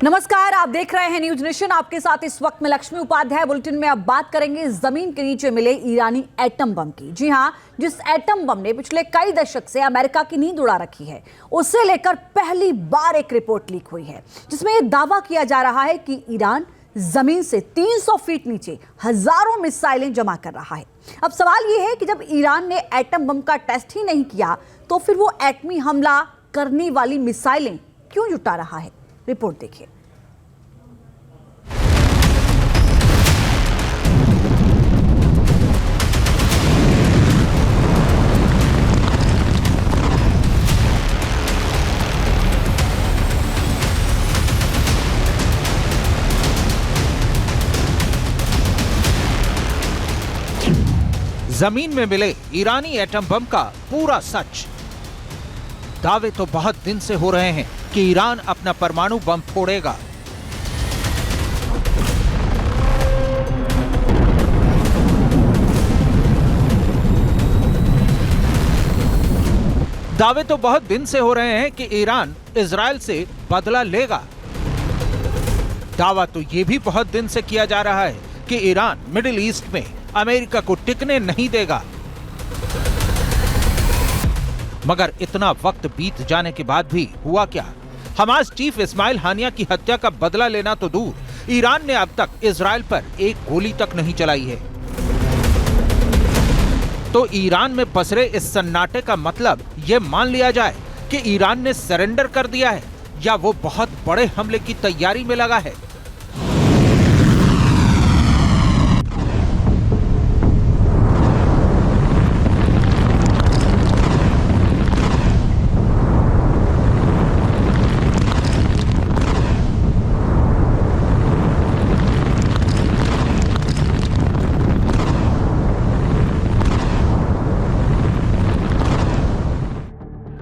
नमस्कार, आप देख रहे हैं न्यूज नेशन। आपके साथ इस वक्त में लक्ष्मी उपाध्याय। बुलेटिन में अब बात करेंगे जमीन के नीचे मिले ईरानी एटम बम की। जी हां, जिस एटम बम ने पिछले कई दशक से अमेरिका की नींद उड़ा रखी है, उसे लेकर पहली बार एक रिपोर्ट लीक हुई है जिसमें यह दावा किया जा रहा है कि ईरान जमीन से 300 फीट नीचे हजारों मिसाइलें जमा कर रहा है। अब सवाल यह है कि जब ईरान ने एटम बम का टेस्ट ही नहीं किया तो फिर वो एटमी हमला करने वाली मिसाइलें क्यों जुटा रहा है। रिपोर्ट देखिए। जमीन में मिले ईरानी एटम बम का पूरा सच। दावे तो बहुत दिन से हो रहे हैं कि ईरान अपना परमाणु बम फोड़ेगा। दावे तो बहुत दिन से हो रहे हैं कि ईरान इजराइल से बदला लेगा। दावा तो यह भी बहुत दिन से किया जा रहा है कि ईरान मिडिल ईस्ट में अमेरिका को टिकने नहीं देगा। मगर इतना वक्त बीत जाने के बाद भी हुआ क्या? हमास चीफ इस्माइल हानिया की हत्या का बदला लेना तो दूर, ईरान ने अब तक इजराइल पर एक गोली तक नहीं चलाई है। तो ईरान में पसरे इस सन्नाटे का मतलब यह मान लिया जाए कि ईरान ने सरेंडर कर दिया है या वो बहुत बड़े हमले की तैयारी में लगा है।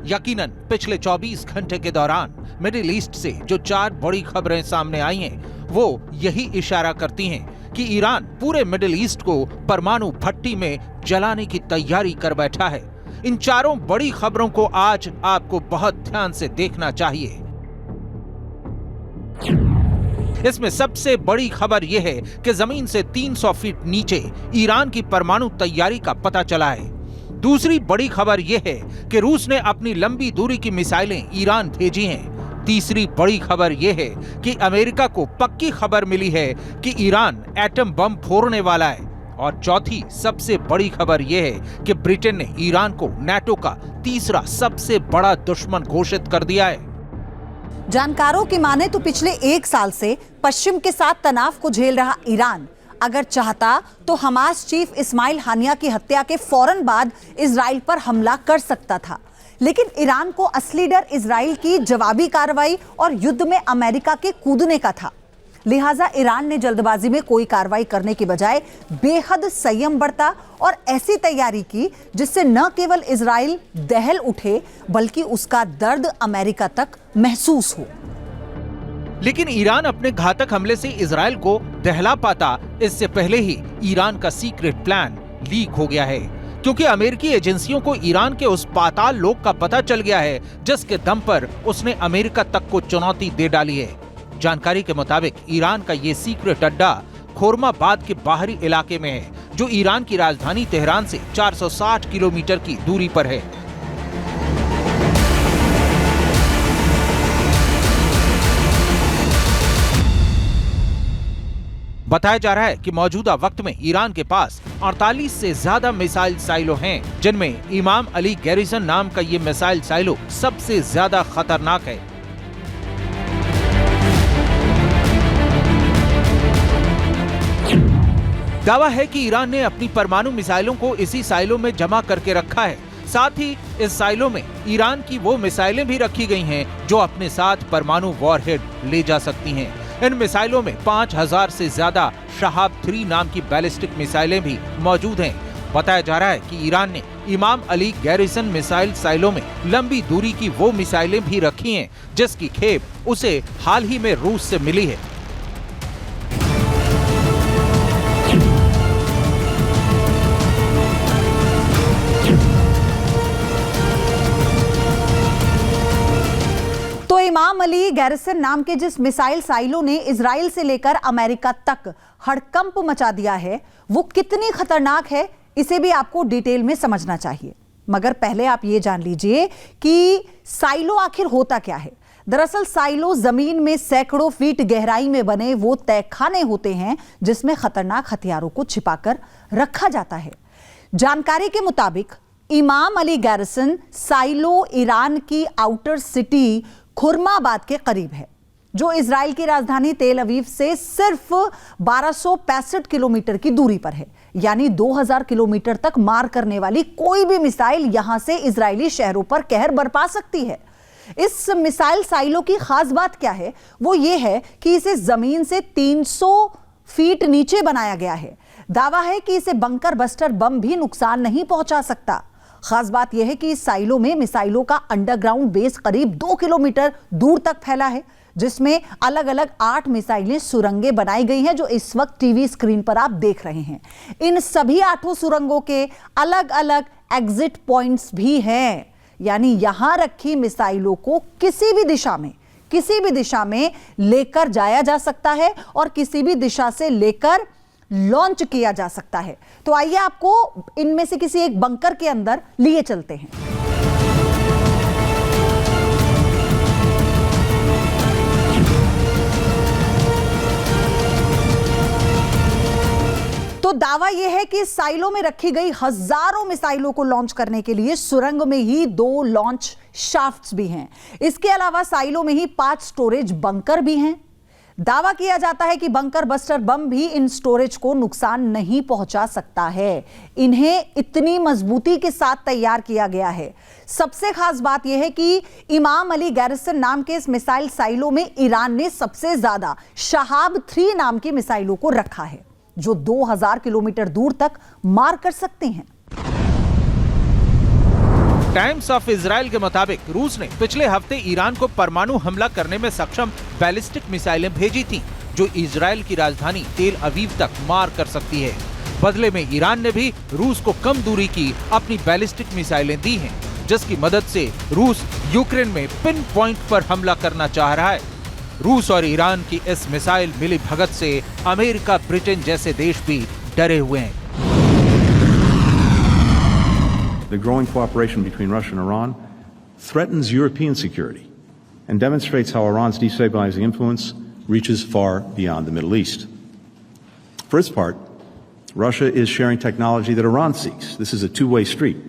यकीनन पिछले 24 घंटे के दौरान मिडिल ईस्ट से जो 4 बड़ी खबरें सामने आई हैं, वो यही इशारा करती हैं कि ईरान पूरे मिडिल ईस्ट को परमाणु भट्टी में जलाने की तैयारी कर बैठा है। इन चारों बड़ी खबरों को आज आपको बहुत ध्यान से देखना चाहिए। इसमें सबसे बड़ी खबर यह है कि जमीन से 300 फीट नीचे ईरान की परमाणु तैयारी का पता चला है। दूसरी बड़ी खबर यह है कि रूस ने अपनी लंबी दूरी की मिसाइलें ईरान भेजी हैं। तीसरी बड़ी खबर यह है कि अमेरिका को पक्की खबर मिली है कि ईरान एटम बम फोड़ने वाला है। और चौथी सबसे बड़ी खबर यह है कि ब्रिटेन ने ईरान को नाटो का तीसरा सबसे बड़ा दुश्मन घोषित कर दिया है। जानकारों की माने तो पिछले 1 साल से पश्चिम के साथ तनाव को झेल रहा ईरान अगर चाहता तो हमास चीफ इस्माइल हानिया की हत्या के फौरन बाद इजराइल पर हमला कर सकता था। लेकिन ईरान को असली डर इजराइल की जवाबी कार्रवाई और युद्ध में अमेरिका के कूदने का था। लिहाजा ईरान ने जल्दबाजी में कोई कार्रवाई करने की बजाय बेहद संयम बरता और ऐसी तैयारी की जिससे न केवल इजराइल दहल उठे बल्कि उसका दर्द अमेरिका तक महसूस हो। लेकिन ईरान अपने घातक हमले से इजराइल को दहला पाता इससे पहले ही ईरान का सीक्रेट प्लान लीक हो गया है, क्योंकि अमेरिकी एजेंसियों को ईरान के उस पाताल लोक का पता चल गया है जिसके दम पर उसने अमेरिका तक को चुनौती दे डाली है। जानकारी के मुताबिक ईरान का ये सीक्रेट अड्डा खोरमाबाद के बाहरी इलाके में है, जो ईरान की राजधानी तेहरान से 460 किलोमीटर की दूरी पर है। बताया जा रहा है कि मौजूदा वक्त में ईरान के पास 48 से ज्यादा मिसाइल साइलो हैं, जिनमें इमाम अली गैरिसन नाम का ये मिसाइल साइलो सबसे ज्यादा खतरनाक है। दावा है कि ईरान ने अपनी परमाणु मिसाइलों को इसी साइलो में जमा करके रखा है। साथ ही इस साइलो में ईरान की वो मिसाइलें भी रखी गई हैं जो अपने साथ परमाणु वॉरहेड ले जा सकती हैं। इन मिसाइलों में 5000 से ज्यादा शहाब 3 नाम की बैलिस्टिक मिसाइलें भी मौजूद हैं। बताया जा रहा है कि ईरान ने इमाम अली गैरिसन मिसाइल साइलों में लंबी दूरी की वो मिसाइलें भी रखी हैं जिसकी खेप उसे हाल ही में रूस से मिली है। इमाम अली गैरिसन नाम के जिस मिसाइल साइलो ने इजराइल से लेकर अमेरिका तक हड़कंप मचा दिया है, वो कितनी खतरनाक है इसे भी आपको डिटेल में समझना चाहिए। मगर पहले आप ये जान लीजिए कि साइलो आखिर होता क्या है। दरअसल साइलो जमीन में सैकड़ों फीट गहराई में बने वो तहखाने होते हैं जिसमें खतरनाक हथियारों को छिपाकर रखा जाता है। जानकारी के मुताबिक इमाम अली गैरिसन साइलो ईरान की आउटर सिटी खुर्माबाद के करीब है, जो इजराइल की राजधानी तेल अवीव से सिर्फ 1265 किलोमीटर की दूरी पर है। यानी 2000 किलोमीटर तक मार करने वाली कोई भी मिसाइल यहां से इजरायली शहरों पर कहर बरपा सकती है। इस मिसाइल साइलो की खास बात क्या है? वो ये है कि इसे जमीन से 300 फीट नीचे बनाया गया है। दावा है कि इसे बंकर बस्टर बम भी नुकसान नहीं पहुंचा सकता। खास बात यह है कि इस साइलो में मिसाइलों का अंडरग्राउंड बेस करीब 2 किलोमीटर दूर तक फैला है, जिसमें अलग अलग 8 मिसाइलें सुरंगें बनाई गई हैं, जो इस वक्त टीवी स्क्रीन पर आप देख रहे हैं। इन सभी 8 सुरंगों के अलग अलग एग्जिट पॉइंट्स भी हैं। यानी यहां रखी मिसाइलों को किसी भी दिशा में लेकर जाया जा सकता है और किसी भी दिशा से लेकर लॉन्च किया जा सकता है। तो आइए आपको इनमें से किसी एक बंकर के अंदर लिए चलते हैं। तो दावा यह है कि साइलो में रखी गई हजारों मिसाइलों को लॉन्च करने के लिए सुरंग में ही 2 लॉन्च शाफ्ट्स भी हैं। इसके अलावा साइलो में ही 5 स्टोरेज बंकर भी हैं। दावा किया जाता है कि बंकर बस्टर बम भी इन स्टोरेज को नुकसान नहीं पहुंचा सकता है। इन्हें इतनी मजबूती के साथ तैयार किया गया है। सबसे खास बात यह है कि इमाम अली गैरिसन नाम के इस मिसाइल साइलो में ईरान ने सबसे ज्यादा शहाब 3 नाम की मिसाइलों को रखा है, जो 2000 किलोमीटर दूर तक मार कर सकते हैं। टाइम्स ऑफ इजराइल के मुताबिक रूस ने पिछले हफ्ते ईरान को परमाणु हमला करने में सक्षम बैलिस्टिक मिसाइलें भेजी थीं, जो इजराइल की राजधानी तेल अवीव तक मार कर सकती है। बदले में ईरान ने भी रूस को कम दूरी की अपनी बैलिस्टिक मिसाइलें दी हैं, जिसकी मदद से रूस यूक्रेन में पिन पॉइंट पर हमला करना चाह रहा है। रूस और ईरान की इस मिसाइल मिली भगत से अमेरिका, ब्रिटेन जैसे देश भी डरे हुए हैं। The growing cooperation between Russia and Iran threatens European security and demonstrates how Iran's destabilizing influence reaches far beyond the Middle East. For its part, Russia is sharing technology that Iran seeks. This is a two-way street,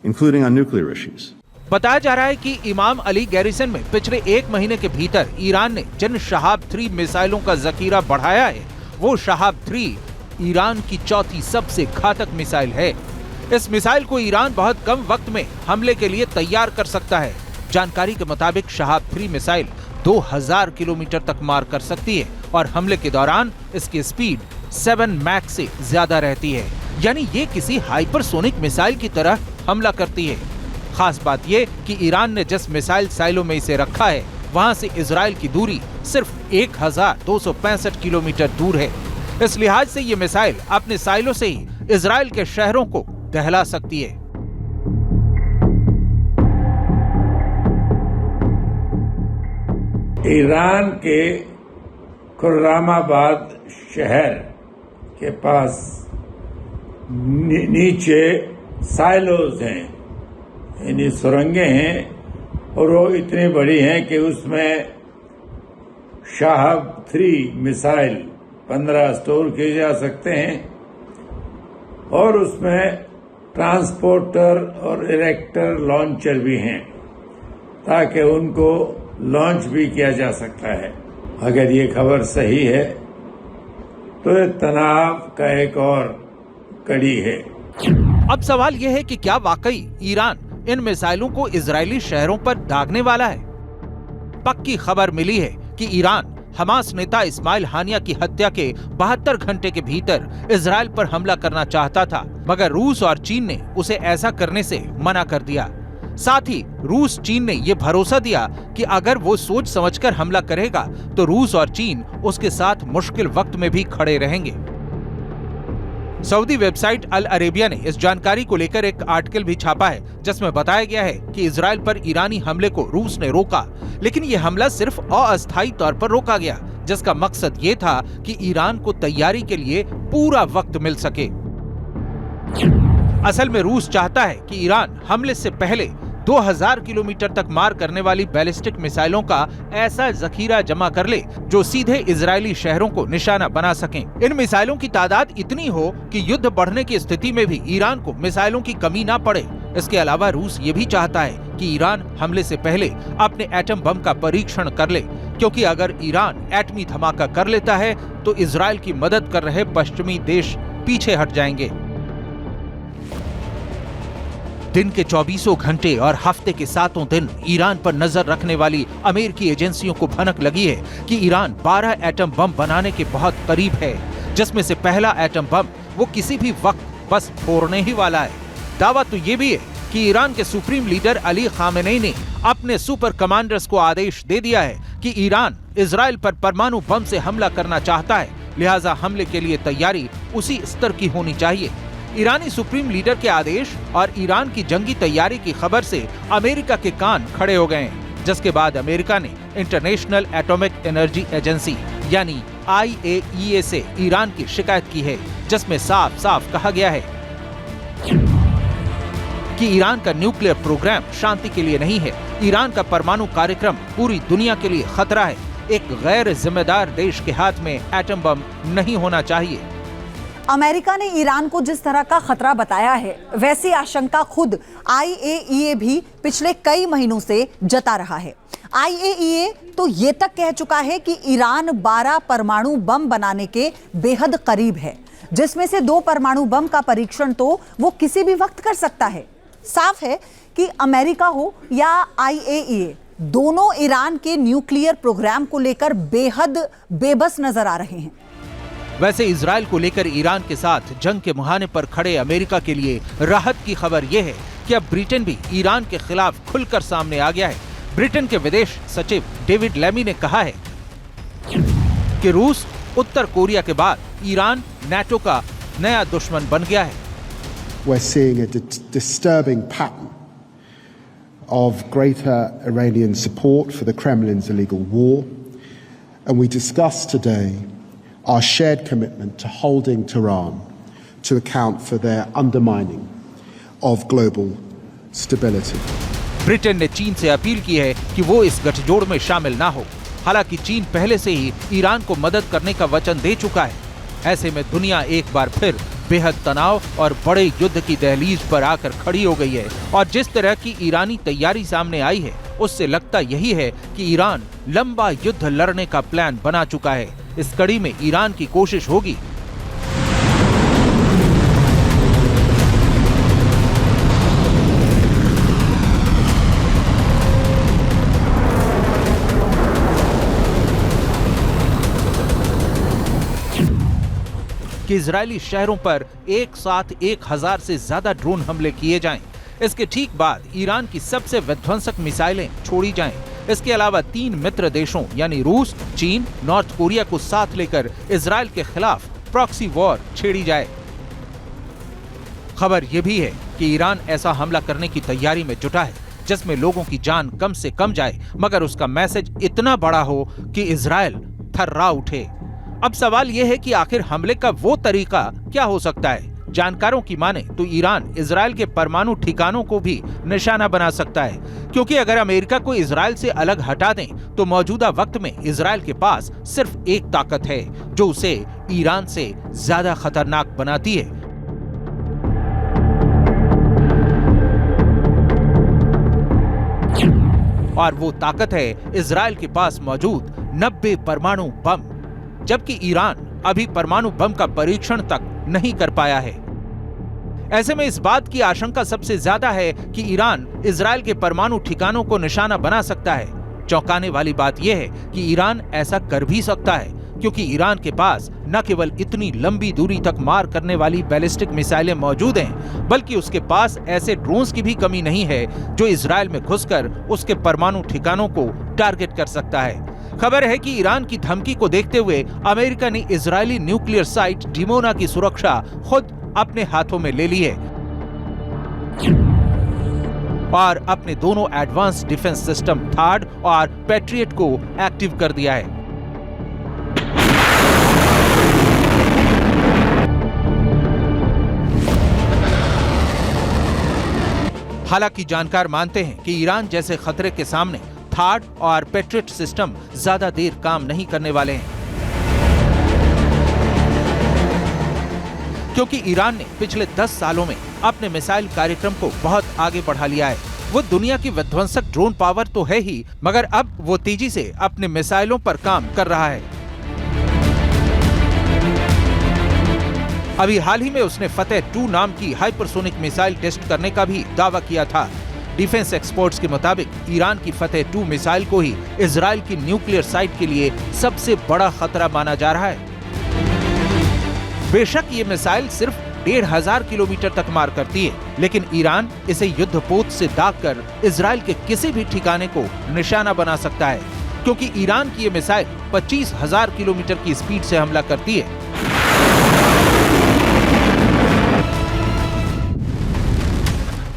including on nuclear issues. बताया जा रहा है कि इमाम Ali garrison में पिछले 1 महीने के भीतर ईरान ने जिन शहाब 3 मिसाइलों का जखीरा बढ़ाया है, वो शहाब 3 ईरान की 4थी सबसे घातक मिसाइल है। इस मिसाइल को ईरान बहुत कम वक्त में हमले के लिए तैयार कर सकता है। जानकारी के मुताबिक शहाब 3 मिसाइल 2000 किलोमीटर तक मार कर सकती है और हमले के दौरान इसकी स्पीड 7 मैक से ज्यादा रहती है। यानी ये किसी हाइपरसोनिक मिसाइल की तरह हमला करती है। खास बात ये कि ईरान ने जिस मिसाइल साइलो में इसे रखा है, वहां से इजराइल की दूरी सिर्फ 1265 किलोमीटर दूर है। इस लिहाज से ये मिसाइल अपने साइलो से ही इजराइल के शहरों को दहला सकती है। ईरान के खुर्रामाबाद शहर के पास नीचे साइलोज हैं, यानी सुरंगें हैं, और वो इतनी बड़ी हैं कि उसमें शहाब 3 मिसाइल 15 स्टोर किए जा सकते हैं और उसमें ट्रांसपोर्टर और इरेक्टर लॉन्चर भी हैं, ताकि उनको लॉन्च भी किया जा सकता है। अगर ये खबर सही है तो ये तनाव का एक और कड़ी है। अब सवाल यह है कि क्या वाकई ईरान इन मिसाइलों को इजरायली शहरों पर दागने वाला है? पक्की खबर मिली है कि ईरान हमास नेता इस्माइल हानिया की हत्या के 72 घंटे के भीतर इजराइल पर हमला करना चाहता था, मगर रूस और चीन ने उसे ऐसा करने से मना कर दिया। साथ ही रूस चीन ने यह भरोसा दिया कि अगर वो सोच समझकर हमला करेगा तो रूस और चीन उसके साथ मुश्किल वक्त में भी खड़े रहेंगे। सऊदी वेबसाइट अल अरेबिया ने इस जानकारी को लेकर एक आर्टिकल भी छापा है, जिसमें बताया गया है कि इजराइल पर ईरानी हमले को रूस ने रोका, लेकिन ये हमला सिर्फ अस्थायी तौर पर रोका गया, जिसका मकसद ये था कि ईरान को तैयारी के लिए पूरा वक्त मिल सके। असल में रूस चाहता है कि ईरान हमले से पहले 2000 किलोमीटर तक मार करने वाली बैलिस्टिक मिसाइलों का ऐसा जखीरा जमा कर ले जो सीधे इजरायली शहरों को निशाना बना सकें। इन मिसाइलों की तादाद इतनी हो कि युद्ध बढ़ने की स्थिति में भी ईरान को मिसाइलों की कमी ना पड़े। इसके अलावा रूस ये भी चाहता है कि ईरान हमले से पहले अपने एटम बम का परीक्षण कर ले, क्योंकि अगर ईरान एटमी धमाका कर लेता है तो इजरायल की मदद कर रहे पश्चिमी देश पीछे हट जाएंगे। दिन के 24 घंटे और हफ्ते के 7 दिन ईरान पर नजर रखने वाली अमेरिकी एजेंसियों को भनक लगी है कि ईरान 12 एटम बम बनाने के बहुत करीब है, जिसमें से पहला एटम बम वो किसी भी वक्त बस फोड़ने ही वाला है। दावा तो ये भी है कि ईरान के सुप्रीम लीडर अली खामेनेई ने अपने सुपर कमांडर्स को आदेश दे दिया है कि ईरान इजराइल पर परमाणु बम से हमला करना चाहता है, लिहाजा हमले के लिए तैयारी उसी स्तर की होनी चाहिए। ईरानी सुप्रीम लीडर के आदेश और ईरान की जंगी तैयारी की खबर से अमेरिका के कान खड़े हो गए हैं, जिसके बाद अमेरिका ने इंटरनेशनल एटॉमिक एनर्जी एजेंसी यानी IAEA से ईरान की शिकायत की है, जिसमें साफ साफ कहा गया है कि ईरान का न्यूक्लियर प्रोग्राम शांति के लिए नहीं है। ईरान का परमाणु कार्यक्रम पूरी दुनिया के लिए खतरा है। एक गैर जिम्मेदार देश के हाथ में एटम बम नहीं होना चाहिए। अमेरिका ने ईरान को जिस तरह का खतरा बताया है, वैसी आशंका खुद IAEA भी पिछले कई महीनों से जता रहा है। IAEA तो ये तक कह चुका है कि ईरान 12 परमाणु बम बनाने के बेहद करीब है, जिसमें से 2 परमाणु बम का परीक्षण तो वो किसी भी वक्त कर सकता है। साफ है कि अमेरिका हो या IAEA, दोनों ईरान के न्यूक्लियर प्रोग्राम को लेकर बेहद बेबस नजर आ रहे हैं। वैसे इजराइल को लेकर ईरान के साथ जंग के मुहाने पर खड़े अमेरिका के लिए राहत की खबर यह है कि अब ब्रिटेन भी ईरान के खिलाफ खुलकर सामने आ गया है। ब्रिटेन के विदेश सचिव डेविड लेमी ने कहा है कि रूस उत्तर कोरिया के बाद ईरान नाटो का नया दुश्मन बन गया है। We're seeing a disturbing pattern of greater Iranian support for the Kremlin's illegal war, and we discussed today our shared commitment to holding Tehran to account for their undermining of global stability. Britain ने चीन से appeal की है कि वो इस गठजोड़ में शामिल ना हो। हालांकि चीन पहले से ही ईरान को मदद करने का वचन दे चुका है। ऐसे में दुनिया एक बार फिर बेहद तनाव और बड़े युद्ध की दहलीज पर आकर खड़ी हो गई है, और जिस तरह की ईरानी तैयारी सामने आई है, उससे लगता यही है कि ईरान लंबा युद्ध लड़ने का प्लान बना चुका है। इस कड़ी में ईरान की कोशिश होगी कि इजरायली शहरों पर एक साथ 1000 से ज्यादा ड्रोन हमले किए जाएं। इसके ठीक बाद ईरान की सबसे विध्वंसक मिसाइलें छोड़ी जाएं। इसके अलावा 3 मित्र देशों यानी रूस, चीन, नॉर्थ कोरिया को साथ लेकर इजरायल के खिलाफ प्रॉक्सी वॉर छेड़ी जाए। खबर यह भी है कि ईरान ऐसा हमला करने की तैयारी में जुटा है जिसमें लोगों की जान कम से कम जाए, मगर उसका मैसेज इतना बड़ा हो कि इजरायल थर्रा उठे। अब सवाल यह है कि आखिर हमले का वो तरीका क्या हो सकता है। जानकारों की माने तो ईरान इजरायल के परमाणु ठिकानों को भी निशाना बना सकता है, क्योंकि अगर अमेरिका को इजरायल से अलग हटा दें तो मौजूदा वक्त में इजरायल के पास सिर्फ एक ताकत है जो उसे ईरान से ज्यादा खतरनाक बनाती है। और वो ताकत है इजरायल के पास मौजूद 90 परमाणु बम, जबकि ईरान अभी परमाणु बम का परीक्षण तक नहीं कर पाया है। ऐसे में इस बात की आशंका सबसे ज्यादा है कि ईरान इजरायल के परमाणु ठिकानों को निशाना बना सकता है। चौंकाने वाली बात यह है कि ईरान ऐसा कर भी सकता है, क्योंकि ईरान के पास न केवल इतनी लंबी दूरी तक मार करने वाली बैलिस्टिक मिसाइलें मौजूद हैं, बल्कि उसके पास ऐसे ड्रोन्स की भी कमी नहीं है जो इजरायल में घुसकर उसके परमाणु ठिकानों को टारगेट कर सकता है। खबर है कि ईरान की धमकी को देखते हुए अमेरिका ने इजरायली न्यूक्लियर साइट डिमोना की सुरक्षा खुद अपने हाथों में ले ली है और अपने दोनों एडवांस डिफेंस सिस्टम थाड और पैट्रियट को एक्टिव कर दिया है। हालांकि जानकार मानते हैं कि ईरान जैसे खतरे के सामने थाड और पैट्रियट सिस्टम ज्यादा देर काम नहीं करने वाले हैं, क्योंकि ईरान ने पिछले 10 सालों में अपने मिसाइल कार्यक्रम को बहुत आगे बढ़ा लिया है। वो दुनिया की विध्वंसक ड्रोन पावर तो है ही, मगर अब वो तेजी से अपने मिसाइलों पर काम कर रहा है। अभी हाल ही में उसने फतेह 2 नाम की हाइपरसोनिक मिसाइल टेस्ट करने का भी दावा किया था। डिफेंस एक्सपर्ट्स के मुताबिक ईरान की फतेह 2 मिसाइल को ही इजरायल की न्यूक्लियर साइट के लिए सबसे बड़ा खतरा माना जा रहा है। बेशक ये मिसाइल सिर्फ 1500 किलोमीटर तक मार करती है, लेकिन ईरान इसे युद्धपोत से दागकर इजरायल के किसी भी ठिकाने को निशाना बना सकता है, क्योंकि ईरान की ये मिसाइल 25,000 किलोमीटर की स्पीड से हमला करती है।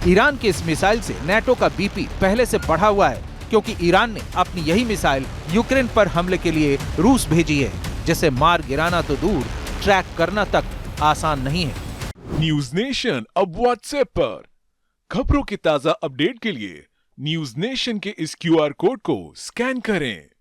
ईरान के इस मिसाइल से नेटो का बीपी पहले से बढ़ा हुआ है, क्योंकि ईरान ने अपनी यही मिसाइल यूक्रेन पर हमले के लिए रूस भेजी है, जिसे मार गिराना तो दूर, ट्रैक करना तक आसान नहीं है। न्यूज नेशन अब व्हाट्सएप पर खबरों की ताजा अपडेट के लिए न्यूज नेशन के इस QR कोड को स्कैन करें।